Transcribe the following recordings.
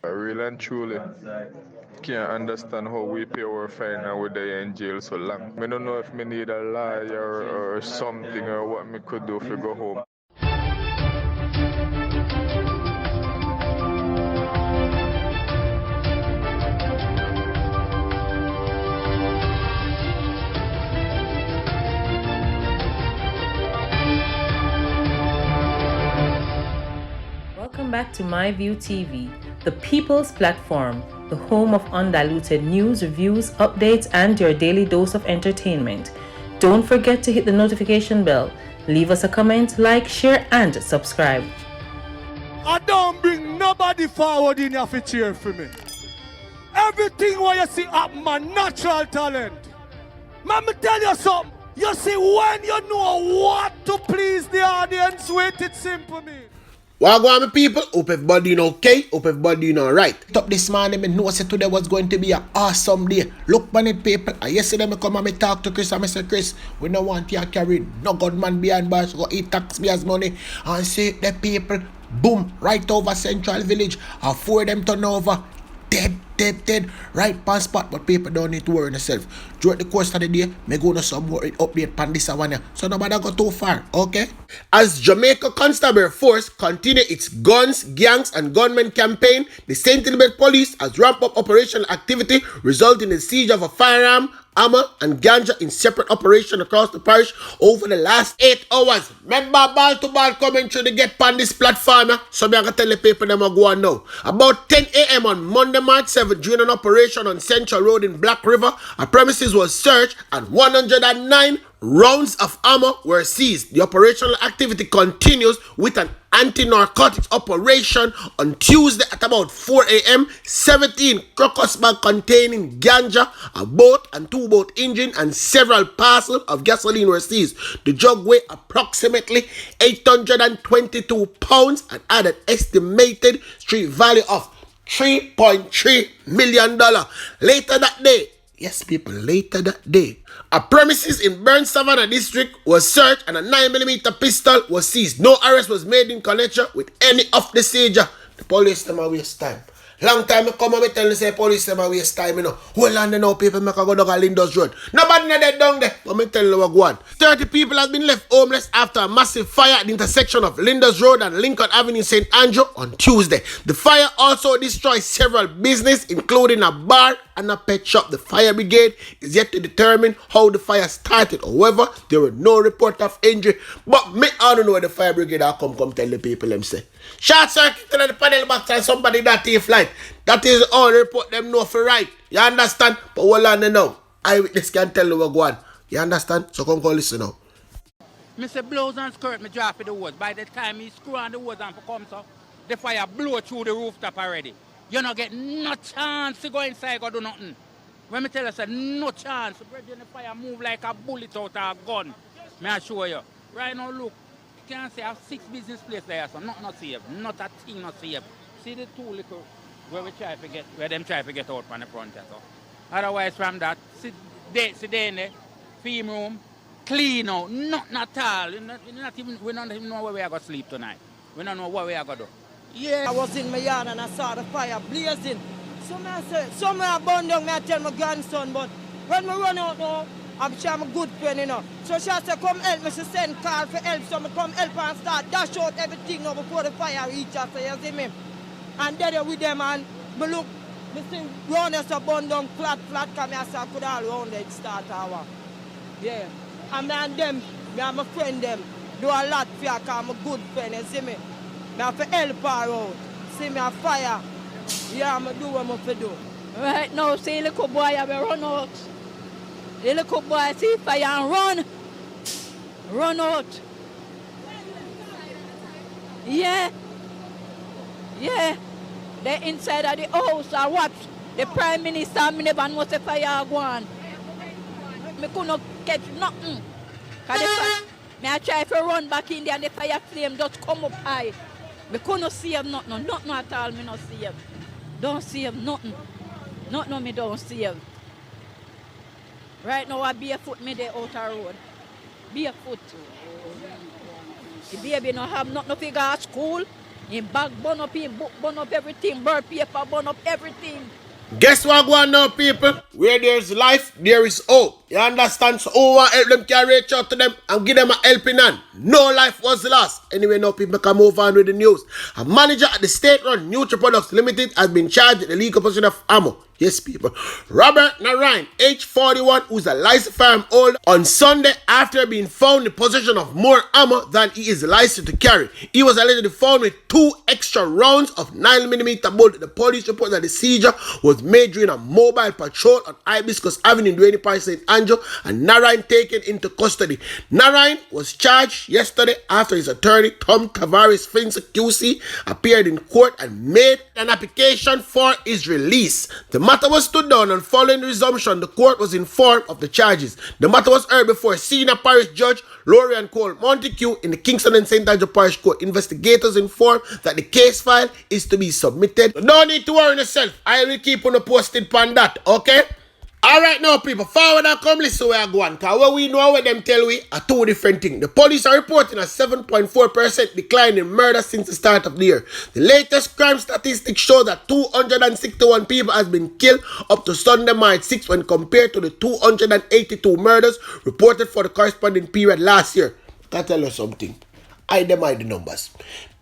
I really and truly can't understand how we pay our fine and we're there in jail so long. I don't know if me need a lawyer or something or what me could do if we go home. Welcome back to My View TV, the people's platform, the home of undiluted news, reviews, updates, and your daily dose of entertainment. Don't forget to hit the notification bell, leave us a comment, like, share, and subscribe. I don't bring nobody forward in here to cheer for me. Everything what you see up my natural talent. Man, me tell you something. You see, when you know what to please the audience with, it's simple, me. Well, go on, my people. Hope everybody doing okay. Hope everybody doing alright. Top this morning, I know today was going to be an awesome day. Look, man, it people. Yesterday, I come and I talk to Chris and I say, Chris, we don't want you to carry no gunman behind bars, go eat taxpayers' money and say the people, boom, right over Central Village. And 4 of them turn over. Dead, right pan spot, but people don't need to worry themselves. Throughout the course of the day, me go to some more update on this one, so nobody go too far, okay? As Jamaica Constabulary Force continue its guns, gangs, and gunmen campaign, the St. Elizabeth Police has ramped up operational activity, resulting in the siege of a firearm, ammo, and ganja in separate operations across the parish over the last 8 hours. Remember, ball to ball coming through to get on this platform, so I'm going to tell the people them go on now. About 10 a.m. on Monday, March 7th, during an operation on Central Road in Black River, a premises was searched and 109 rounds of ammo were seized. The operational activity continues with an anti-narcotics operation on Tuesday at about 4 a.m. 17 crocus bag containing ganja, a boat and 2 boat engine, and several parcels of gasoline were seized. The drug weighed approximately 822 pounds and had an estimated street value of $3.3 million. Later that day, yes, people, later that day, a premises in Burn Savannah district was searched and a 9mm pistol was seized. No arrest was made in connection with any of the seizure. The police them a waste time. Long time I come and me tell you say police them a waste time, you know. Hold on now, people make a go down a Lindos Road. Nobody not dead down there, but me tell you what go on. 30 people have been left homeless after a massive fire at the intersection of Lindos Road and Lincoln Avenue in St. Andrew on Tuesday. The fire also destroyed several businesses, including a bar and a pet shop. The fire brigade is yet to determine how the fire started. However, there were no report of injury. But me, I don't know where the fire brigade are come tell the people them say. Short circuit to the panel box and somebody that take flight. That is all report them know for right. You understand? But hold on now. Eyewitness can tell you what go on. You understand? So come listen now. Mr. blows and skirt me drop in the woods. By the time he screw on the woods and for come so, the fire blow through the rooftop already. You not get no chance to go inside or do nothing. When me tell you, say no chance. The fire move like a bullet out of a gun. May I show you. Right now, look. You can say I have 6 business places there, so not safe. Not a thing not safe. See the 2 little where we try to get, where them try to get out from the front. So. Otherwise from that, sit there in the film room, clean out, nothing at all. We don't even know where we are going to sleep tonight. We don't know what we are going to do. Yeah. I was in my yard and I saw the fire blazing. So I said, somewhere burn down, I tell my grandson, but when we run out now, I'm sure I'm a good friend, you know. So she said, come help me. She send call for help. So I come help and start dash out everything now before the fire reaches us. So you see me? And there with them and me look, me see round us a burn down flat, come here, so I could all round it start our. Yeah. And me and them, me and my friend them, do a lot for you because I'm a good friend, you see me? I have to help her out. See me a fire. Yeah, I'm do what I have to do. Right now, see the little boy have run out. The little boy see fire and run. Run out. Yeah. Yeah. They inside of the house or what? The Prime Minister, me never know the fire go on. Me couldn't catch nothing. Me I try to run back in there and the fire flame just come up high. Me couldn't save nothing. Nothing at all me not save. Don't save nothing. Nothing me don't save. Right now I barefoot me there out the road. Barefoot. The baby no have nothing to go to school. In bag burn up, in book burn up everything, burn paper burn up everything. Guess what go on now, people? Where there's life, there is hope. You understand? So who want help them can reach out to them and give them a helping hand. No life was lost. Anyway, now people can move on with the news. A manager at the state-run Nutri Products Limited has been charged with the illegal possession of ammo. Yes, people. Robert Narayan, age 41, who's a licensed firearm holder, on Sunday after being found in possession of more ammo than he is licensed to carry. He was allegedly found with 2 extra rounds of 9mm bullet. The police report that the seizure was made during a mobile patrol on Hibiscus Avenue in Duane Parish, St. Andrew, and Narayan taken into custody. Narayan was charged yesterday after his attorney, Tom Tavares Fincer QC, appeared in court and made an application for his release. The matter was stood down, and following the resumption, the court was informed of the charges. The matter was heard before Senior Parish Judge Lorian Cole Montague in the Kingston and St. Andrew Parish Court. Investigators informed that the case file is to be submitted. No need to worry yourself. I will keep on posted on that, okay? Alright now, people, forward and come listen where I go on. Because what we know what them tell we are 2 different things. The police are reporting a 7.4% decline in murder since the start of the year. The latest crime statistics show that 261 people has been killed up to Sunday, March 6, when compared to the 282 murders reported for the corresponding period last year. Can I tell you something? I them hide the numbers.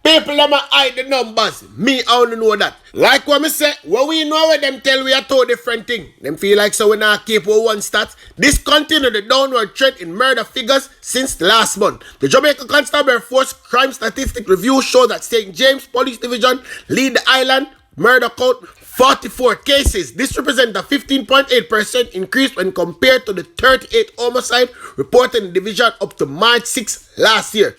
People them hide the numbers. Me, I only know that. Like what me say, what we know what them tell we are 2 different things. Them feel like so we not keep with one stats. This continued the downward trend in murder figures since the last month. The Jamaica Constabulary Force Crime Statistic Review show that St. James Police Division lead the island murder count 44 cases. This represents a 15.8% increase when compared to the 38 homicide reported in the division up to March 6 last year.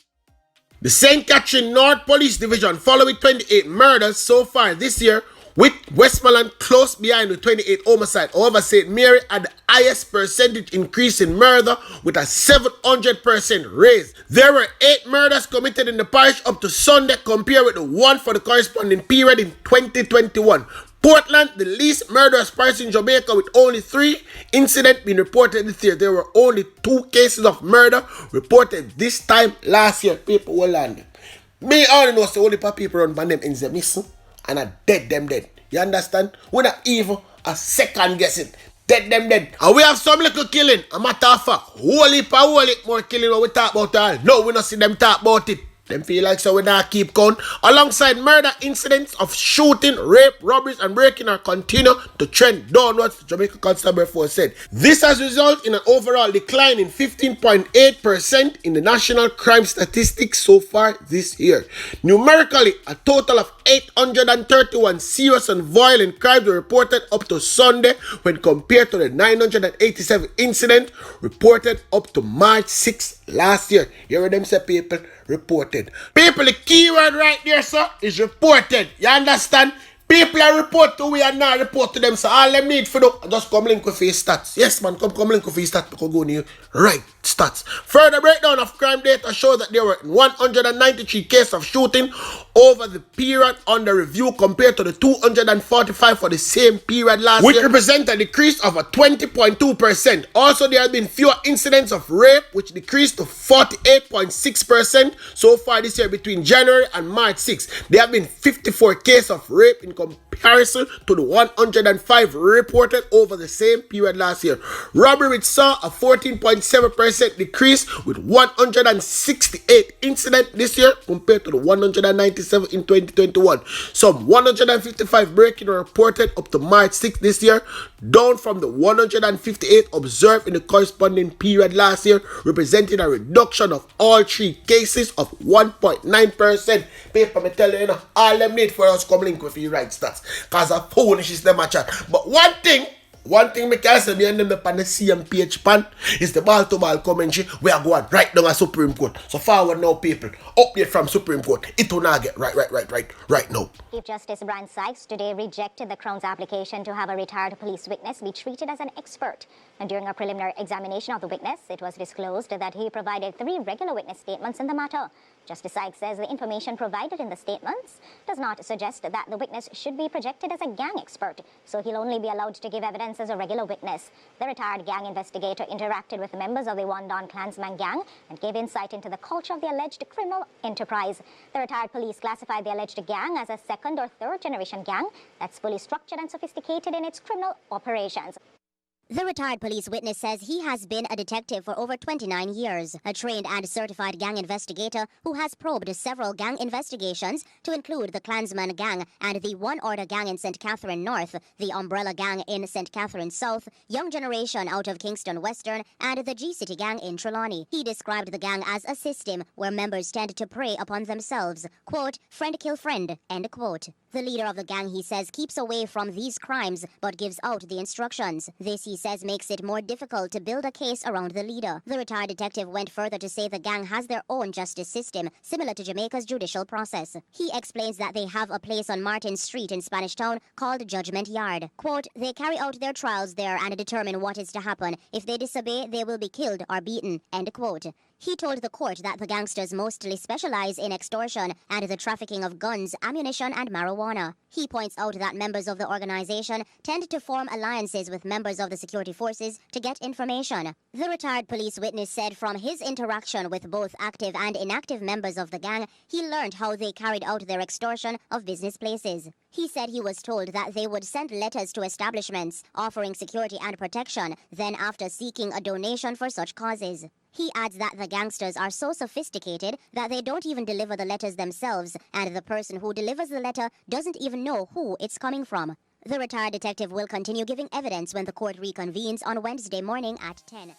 The St. Catherine North Police Division follow with 28 murders so far this year, with Westmoreland close behind with 28 homicide. However, St. Mary had the highest percentage increase in murder with a 700% raise. There were 8 murders committed in the parish up to Sunday compared with the 1 for the corresponding period in 2021. Portland, the least murderous parish in Jamaica, with only 3 incidents being reported this year. There were only 2 cases of murder reported this time last year. People will land. Me only know so only people run by them in the missing and are dead them dead. You understand? We're not even a second guessing. Dead them dead. And we have some little killing. A matter of fact, whole heap more killing when we talk about all. No, we not see them talk about it. Them feel like so we not keep count. Alongside murder incidents of shooting, rape, robberies, and breaking are continue to trend downwards, the Jamaica Constabulary Force said. This has resulted in an overall decline in 15.8% in the national crime statistics so far this year. Numerically, a total of 831 serious and violent crimes were reported up to Sunday when compared to the 987 incidents reported up to March 6 last year. You heard them say, people? Reported. People, the keyword right there, sir, is reported. You understand? People are report to we and not report to them. So all them need for do, just come link with your stats. Yes, man, come link with your stats because go near right stats. Further breakdown of crime data shows that there were 193 cases of shooting over the period under review compared to the 245 for the same period last year, which represents a decrease of a 20.2%. Also, there have been fewer incidents of rape, which decreased to 48.6% so far this year between January and March 6. There have been 54 cases of rape in comparison to the 105 reported over the same period last year. Robbery saw a 14.7% decrease with 168 incidents this year compared to the 197 in 2021. Some 155 break-ins were reported up to March 6 this year, down from the 158 observed in the corresponding period last year, representing a reduction of all 3 cases of 1.9%. Paper, me tell you, all them need for us come link with you right stats. Cause a foolish is them a chat. But one thing me can say behind them on the same page pan is the ball to ball commentary. We are going right down a Supreme Court. So forward now, people. Update from Supreme Court. It will not get right now. Chief Justice Brian Sykes today rejected the Crown's application to have a retired police witness be treated as an expert. And during a preliminary examination of the witness, it was disclosed that he provided 3 regular witness statements in the matter. Justice Sykes says the information provided in the statements does not suggest that the witness should be projected as a gang expert, so he'll only be allowed to give evidence as a regular witness. The retired gang investigator interacted with members of the Wandon Klansman gang and gave insight into the culture of the alleged criminal enterprise. The retired police classified the alleged gang as a second or third generation gang that's fully structured and sophisticated in its criminal operations. The retired police witness says he has been a detective for over 29 years, a trained and certified gang investigator who has probed several gang investigations to include the Klansman gang and the One Order gang in St. Catherine North, the Umbrella gang in St. Catherine South, Young Generation out of Kingston Western, and the G-City gang in Trelawney. He described the gang as a system where members tend to prey upon themselves, quote, friend kill friend, end quote. The leader of the gang, he says, keeps away from these crimes but gives out the instructions. This, he says, makes it more difficult to build a case around the leader. The retired detective went further to say the gang has their own justice system, similar to Jamaica's judicial process. He explains that they have a place on Martin Street in Spanish Town called Judgment Yard. Quote, they carry out their trials there and determine what is to happen. If they disobey, they will be killed or beaten, end quote. He told the court that the gangsters mostly specialize in extortion and the trafficking of guns, ammunition, and marijuana. He points out that members of the organization tend to form alliances with members of the security forces to get information. The retired police witness said from his interaction with both active and inactive members of the gang, he learned how they carried out their extortion of business places. He said he was told that they would send letters to establishments offering security and protection, then after seeking a donation for such causes. He adds that the gangsters are so sophisticated that they don't even deliver the letters themselves, and the person who delivers the letter doesn't even know who it's coming from. The retired detective will continue giving evidence when the court reconvenes on Wednesday morning at 10.